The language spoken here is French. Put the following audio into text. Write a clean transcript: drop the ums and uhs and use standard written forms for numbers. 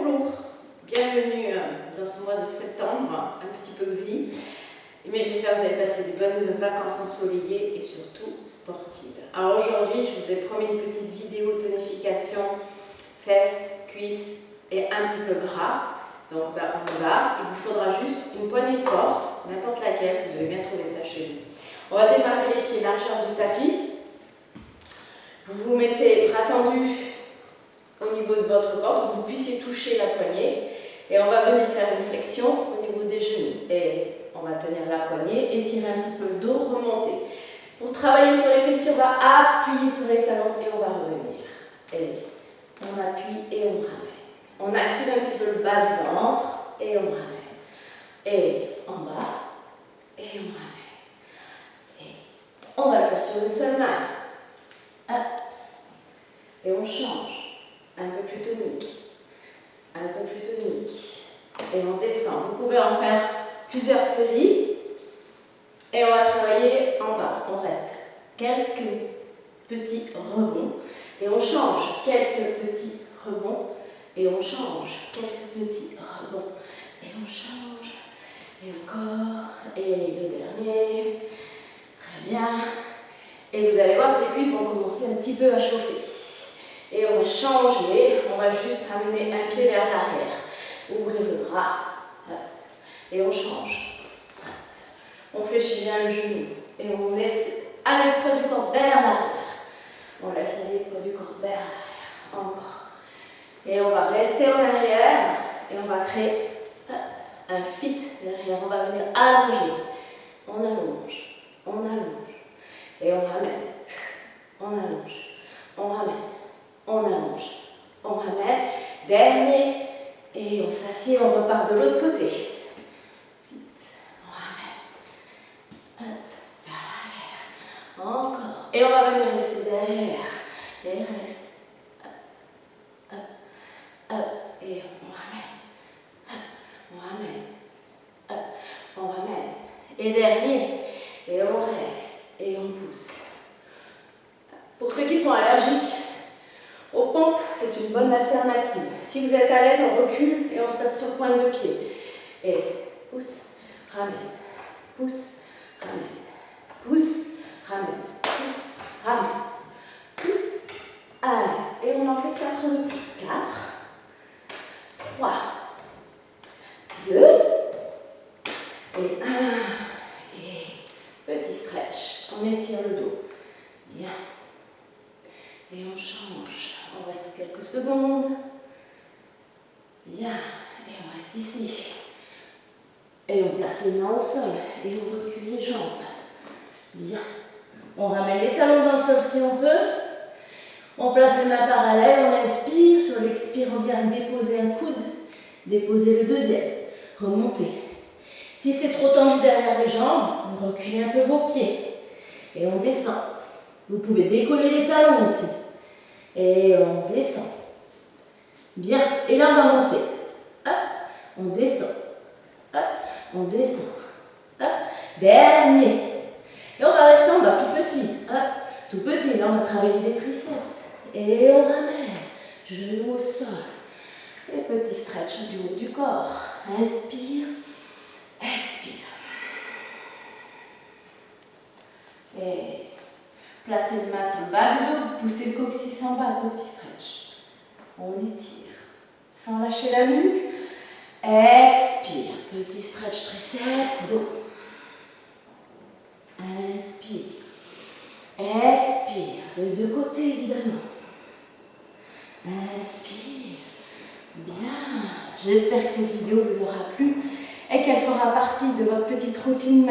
Bonjour, bienvenue dans ce mois de septembre, un petit peu gris, mais j'espère que vous avez passé des bonnes vacances ensoleillées et surtout sportives. Alors aujourd'hui, je vous ai promis une petite vidéo tonification fesses, cuisses et un petit peu bras. Donc on y va, il vous faudra juste une poignée de porte, n'importe laquelle, vous devez bien trouver ça chez vous. On va démarrer les pieds largeur du tapis. Vous vous mettez bras tendus au niveau de votre porte, pour que vous puissiez toucher la poignée. Et on va venir faire une flexion au niveau des genoux. Et on va tenir la poignée, étirer un petit peu le dos, remonter. Pour travailler sur les fessiers, on va appuyer sur les talons et on va revenir. Et on appuie et on ramène. On active un petit peu le bas du ventre et on ramène. Et en bas et on ramène. Et on va le faire sur une seule main. Et on change. Un peu plus tonique. Un peu plus tonique. Et on descend. Vous pouvez en faire plusieurs séries. Et on va travailler en bas. On reste quelques petits rebonds. Et on change. Quelques petits rebonds. Et on change. Quelques petits rebonds. Et on change. Et encore. Et le dernier. Très bien. Et vous allez voir que les cuisses vont commencer un petit peu à chauffer. Et on va changer, on va juste ramener un pied vers l'arrière. Ouvrir le bras. Et on change. On fléchit bien le genou. Et on laisse aller le poids du corps vers l'arrière. On laisse aller le poids du corps vers l'arrière. Encore. Et on va rester en arrière. Et on va créer un fit derrière. On va venir allonger. On allonge. On allonge. Et on ramène. On allonge. On ramène. On allonge, on ramène, dernier, et on s'assied, on repart de l'autre côté. Vite, on ramène, vers l'arrière, encore, et on va venir rester derrière, et reste, et on ramène, et dernier, et on reste, et on pousse. Pour ceux qui sont allergiques, aux pompes, c'est une bonne alternative. Si vous êtes à l'aise, on recule et on se passe sur pointe de pied. Et pousse, ramène, pousse, ramène, pousse, ramène, pousse, ramène, pousse, allez. Et on en fait 4 de plus. 4, 3, 2, et 1. Et petit stretch. On étire le dos. Bien. Et on change. On reste quelques secondes. Bien. Et on reste ici. Et on place les mains au sol. Et on recule les jambes. Bien. On ramène les talons dans le sol si on peut. On place les mains parallèles. On inspire. Sur l'expire, on vient déposer un coude. Déposer le deuxième. Remonter. Si c'est trop tendu derrière les jambes, vous reculez un peu vos pieds. Et on descend. Vous pouvez décoller les talons aussi. Et on descend. Bien. Et là, on va monter. Hop. On descend. Hop. On descend. Hop. Dernier. Et on va rester en bas, tout petit. Hop. Tout petit. Là, on va travailler les triceps. Et on ramène. Genoux au sol. Et petit stretch du haut du corps. Inspire. Expire. Et placez les mains sur le bas du dos, vous poussez le coccyx en bas, petit stretch. On étire, sans lâcher la nuque. Expire, petit stretch triceps, dos. Inspire. Expire, les deux côtés évidemment. Inspire. Bien. J'espère que cette vidéo vous aura plu et qu'elle fera partie de votre petite routine.